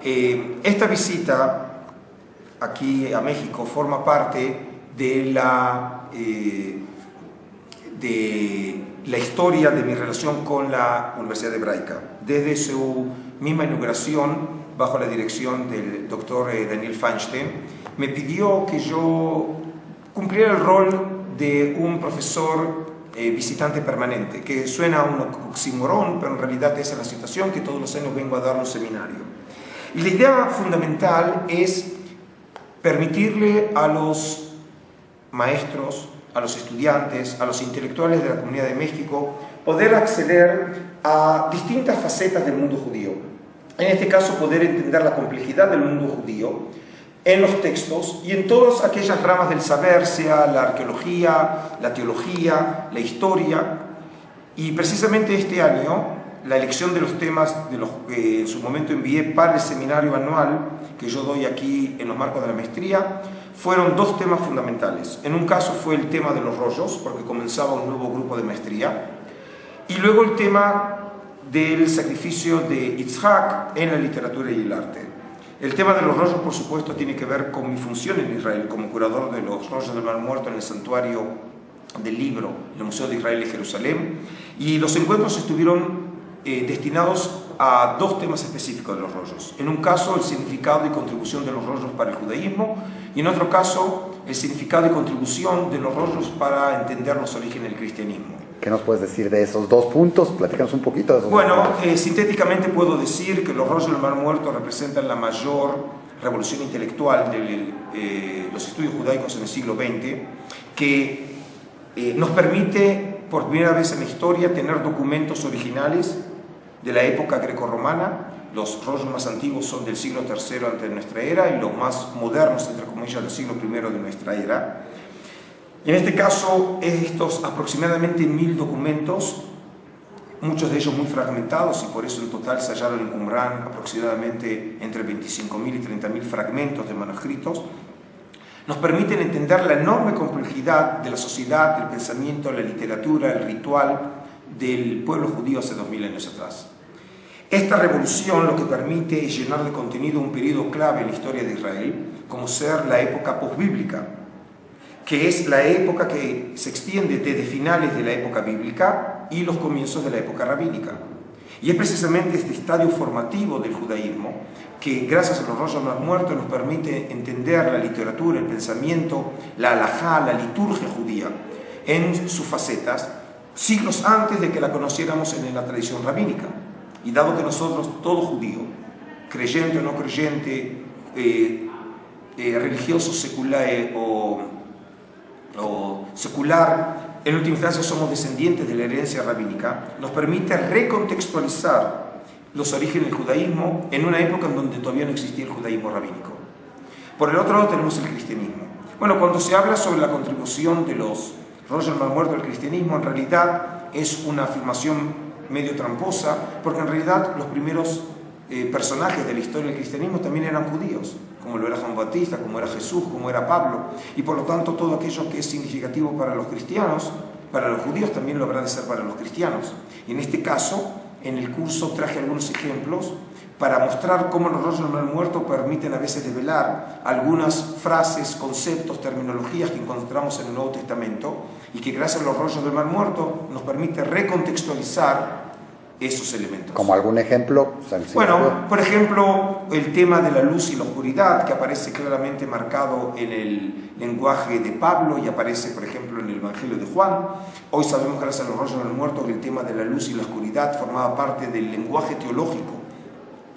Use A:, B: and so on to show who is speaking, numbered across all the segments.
A: Esta visita aquí a México forma parte de la historia de mi relación con la Universidad Hebraica. Desde su misma inauguración, bajo la dirección del doctor Daniel Feinstein, me pidió que yo cumpliera el rol de un profesor visitante permanente, que suena a un oxímoron, pero en realidad esa es la situación, que todos los años vengo a dar un seminario. Y la idea fundamental es permitirle a los maestros, a los estudiantes, a los intelectuales de la Comunidad de México, poder acceder a distintas facetas del mundo judío. En este caso, poder entender la complejidad del mundo judío en los textos y en todas aquellas ramas del saber, sea la arqueología, la teología, la historia. Y precisamente este año, la elección de los temas de los que en su momento envié para el seminario anual que yo doy aquí en los marcos de la maestría, fueron dos temas fundamentales. En un caso fue el tema de los rollos, porque comenzaba un nuevo grupo de maestría, y luego el tema del sacrificio de Yitzhak en la literatura y el arte. El tema de los rollos, por supuesto, tiene que ver con mi función en Israel como curador de los rollos del Mar Muerto en el santuario del libro, en el Museo de Israel de Jerusalén, y los encuentros estuvieron destinados a dos temas específicos de los rollos. En un caso, el significado y contribución de los rollos para el judaísmo, y en otro caso, el significado y contribución de los rollos para entender los orígenes del cristianismo.
B: ¿Qué nos puedes decir de esos dos puntos? Platícanos un poquito de esos dos puntos.
A: Sintéticamente puedo decir que los rollos del Mar Muerto representan la mayor revolución intelectual de los estudios judaicos en el siglo XX, que nos permite, por primera vez en la historia, tener documentos originales de la época grecorromana. Los rollos más antiguos son del siglo III antes de nuestra era y los más modernos, entre comillas, del siglo I de nuestra era. Y en este caso, estos aproximadamente 1000 documentos, muchos de ellos muy fragmentados, y por eso en total se hallaron en Qumran aproximadamente entre 25.000 y 30.000 fragmentos de manuscritos, nos permiten entender la enorme complejidad de la sociedad, del pensamiento, la literatura, el ritual del pueblo judío hace 2000 años atrás. Esta revolución lo que permite es llenar de contenido un periodo clave en la historia de Israel, como ser la época posbíblica, que es la época que se extiende desde finales de la época bíblica y los comienzos de la época rabínica. Y es precisamente este estadio formativo del judaísmo que, gracias a los rollos del Mar Muerto, nos permite entender la literatura, el pensamiento, la halajá, la liturgia judía en sus facetas, siglos antes de que la conociéramos en la tradición rabínica. Y dado que nosotros, todo judío, creyente o no creyente, religioso, secular o secular, en última instancia somos descendientes de la herencia rabínica, nos permite recontextualizar los orígenes del judaísmo en una época en donde todavía no existía el judaísmo rabínico. Por el otro lado tenemos el cristianismo. Bueno, cuando se habla sobre la contribución de los rollos del Mar Muerto al cristianismo, en realidad es una afirmación medio tramposa, porque en realidad los primeros personajes de la historia del cristianismo también eran judíos, como lo era Juan Bautista, como era Jesús, como era Pablo, y por lo tanto todo aquello que es significativo para los cristianos, para los judíos también lo habrá de ser para los cristianos. Y en este caso, en el curso traje algunos ejemplos para mostrar cómo los rollos del Mar Muerto permiten a veces develar algunas frases, conceptos, terminologías que encontramos en el Nuevo Testamento y que gracias a los rollos del Mar Muerto nos permite recontextualizar esos elementos.
B: ¿Como algún ejemplo?
A: Bueno, por ejemplo, el tema de la luz y la oscuridad, que aparece claramente marcado en el lenguaje de Pablo y aparece, por ejemplo, en el Evangelio de Juan. Hoy sabemos, gracias a los rollos del muerto, que el tema de la luz y la oscuridad formaba parte del lenguaje teológico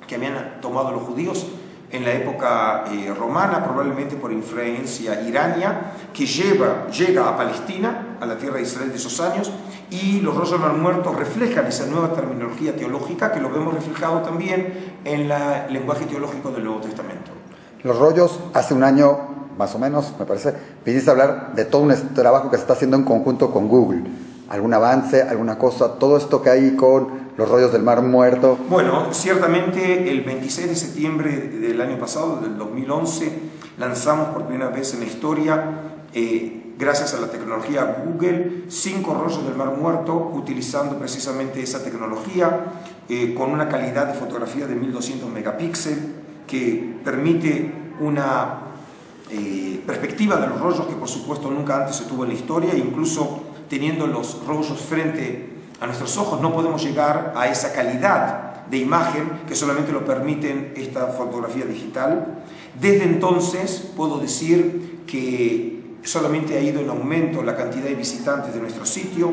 A: que habían tomado los judíos en la época romana, probablemente por influencia irania, que llega a Palestina, a la tierra de Israel de esos años, y los rollos del Mar Muerto reflejan esa nueva terminología teológica que lo vemos reflejado también en el lenguaje teológico del Nuevo Testamento.
B: Los rollos, hace un año, más o menos, me parece, viniste a hablar de todo un trabajo que se está haciendo en conjunto con Google. ¿Algún avance, alguna cosa, todo esto que hay con los rollos del Mar Muerto?
A: Bueno, ciertamente el 26 de septiembre del año pasado, del 2011, lanzamos por primera vez en la historia, gracias a la tecnología Google, 5 rollos del Mar Muerto, utilizando precisamente esa tecnología, con una calidad de fotografía de 1200 megapíxeles, que permite una perspectiva de los rollos que por supuesto nunca antes se tuvo en la historia, e incluso teniendo los rollos frente a nuestros ojos no podemos llegar a esa calidad de imagen que solamente lo permiten esta fotografía digital. Desde entonces puedo decir que solamente ha ido en aumento la cantidad de visitantes de nuestro sitio.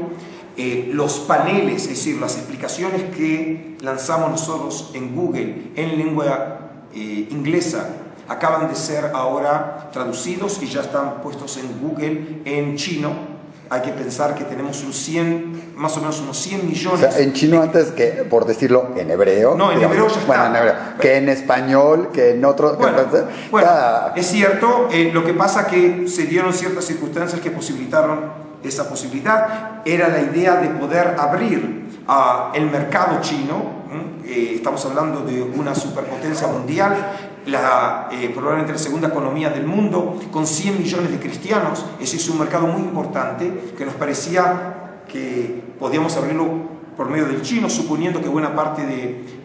A: Los paneles, es decir, las explicaciones que lanzamos nosotros en Google en lengua inglesa, acaban de ser ahora traducidos y ya están puestos en Google en chino. Hay que pensar que tenemos más o menos unos 100 millones.
B: O sea, en chino antes que, por decirlo, en hebreo.
A: No, en
B: digamos,
A: hebreo ya está.
B: Bueno, en hebreo. Que en español, que en otro.
A: Bueno,
B: ya.
A: es cierto, lo que pasa que se dieron ciertas circunstancias que posibilitaron esa posibilidad. Era la idea de poder abrir el mercado chino. Estamos hablando de una superpotencia mundial, probablemente la segunda economía del mundo, con 100 millones de cristianos. Ese es un mercado muy importante que nos parecía que podíamos abrirlo por medio del chino, suponiendo que buena parte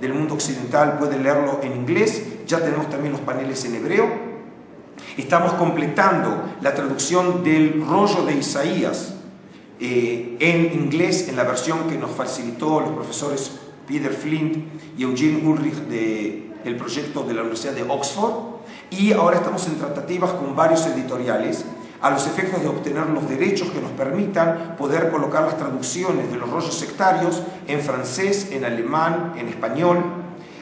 A: del mundo occidental puede leerlo en inglés. Ya tenemos también los paneles en hebreo. Estamos completando la traducción del rollo de Isaías en inglés, en la versión que nos facilitó los profesores Peter Flint y Eugene Ulrich del proyecto de la Universidad de Oxford, y ahora estamos en tratativas con varios editoriales a los efectos de obtener los derechos que nos permitan poder colocar las traducciones de los rollos sectarios en francés, en alemán, en español.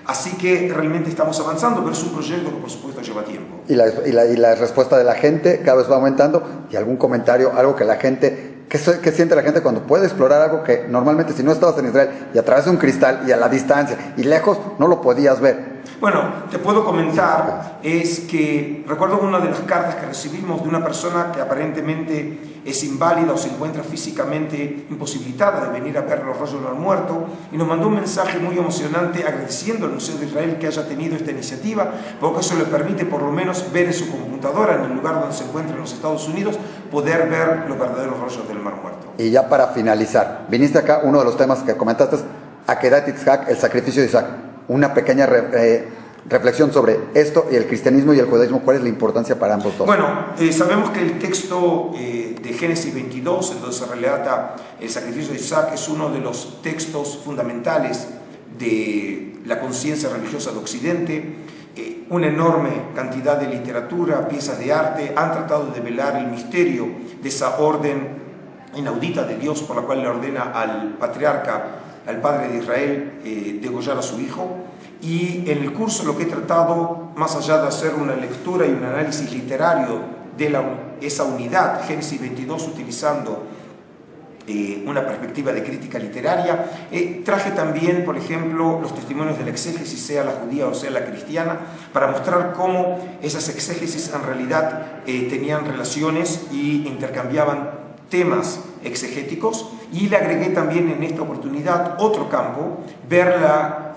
A: Así que realmente estamos avanzando, pero es un proyecto que por supuesto lleva tiempo.
B: Y la respuesta de la gente cada vez va aumentando. ¿Y algún comentario, algo que la gente... ¿Qué siente la gente cuando puede explorar algo que normalmente si no estabas en Israel y a través de un cristal y a la distancia y lejos no lo podías ver?
A: Bueno, te puedo comentar, es que recuerdo una de las cartas que recibimos de una persona que aparentemente es inválida o se encuentra físicamente imposibilitada de venir a ver los rollos del muerto, y nos mandó un mensaje muy emocionante agradeciendo al Museo de Israel que haya tenido esta iniciativa, porque eso le permite por lo menos ver en su computadora, en el lugar donde se encuentra en los Estados Unidos, poder ver los verdaderos rollos del Mar Muerto.
B: Y ya para finalizar, viniste acá, uno de los temas que comentaste es Akedat Yitzhak, el sacrificio de Isaac. Una pequeña reflexión sobre esto y el cristianismo y el judaísmo. ¿Cuál es la importancia para ambos dos?
A: Bueno, sabemos que el texto de Génesis 22, en donde se relata el sacrificio de Isaac, es uno de los textos fundamentales de la conciencia religiosa de Occidente. Una enorme cantidad de literatura, piezas de arte han tratado de velar el misterio de esa orden inaudita de Dios por la cual le ordena al patriarca, al padre de Israel, degollar a su hijo. Y en el curso lo que he tratado, más allá de hacer una lectura y un análisis literario de esa unidad, Génesis 22, utilizando una perspectiva de crítica literaria, traje también, por ejemplo, los testimonios de la exégesis, sea la judía o sea la cristiana, para mostrar cómo esas exégesis en realidad tenían relaciones y intercambiaban temas exegéticos. Y le agregué también en esta oportunidad otro campo, ver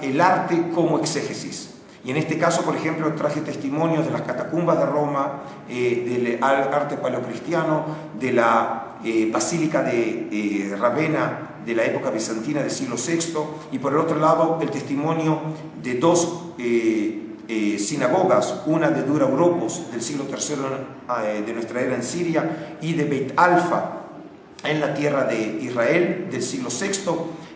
A: el arte como exégesis. Y en este caso, por ejemplo, traje testimonios de las catacumbas de Roma, del arte paleocristiano, de la basílica de Ravenna de la época bizantina del siglo VI, y por el otro lado el testimonio de dos sinagogas, una de Dura Europos del siglo III de nuestra era en Siria, y de Beit Alfa en la tierra de Israel del siglo VI,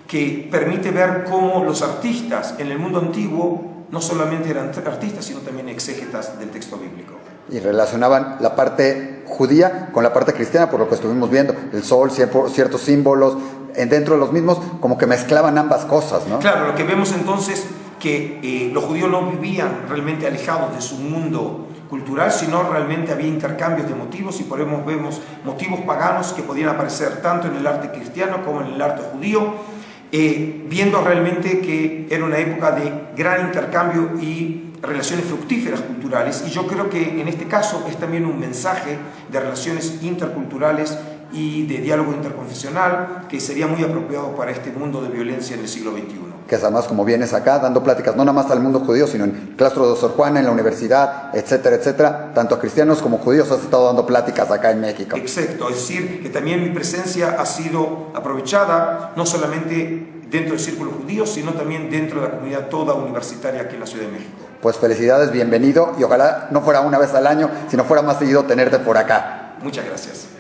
A: que permite ver cómo los artistas en el mundo antiguo no solamente eran artistas, sino también exégetas del texto bíblico.
B: Y relacionaban la parte judía con la parte cristiana, por lo que estuvimos viendo, el sol, ciertos símbolos, dentro de los mismos, como que mezclaban ambas cosas, ¿no?
A: Claro, lo que vemos entonces que los judíos no vivían realmente alejados de su mundo cultural, sino realmente había intercambios de motivos, y por eso vemos motivos paganos que podían aparecer tanto en el arte cristiano como en el arte judío, viendo realmente que era una época de gran intercambio y relaciones fructíferas culturales. Y yo creo que en este caso es también un mensaje de relaciones interculturales y de diálogo interconfesional que sería muy apropiado para este mundo de violencia en el siglo XXI.
B: Que además, como vienes acá dando pláticas, no nada más al mundo judío, sino en el claustro de Sor Juana, en la universidad, etcétera, etcétera, tanto a cristianos como judíos has estado dando pláticas acá en México.
A: Exacto, es decir, que también mi presencia ha sido aprovechada no solamente dentro del círculo judío, sino también dentro de la comunidad toda universitaria aquí en la Ciudad de México.
B: pues felicidades, bienvenido, y ojalá no fuera una vez al año, sino fuera más seguido tenerte por acá.
A: Muchas gracias.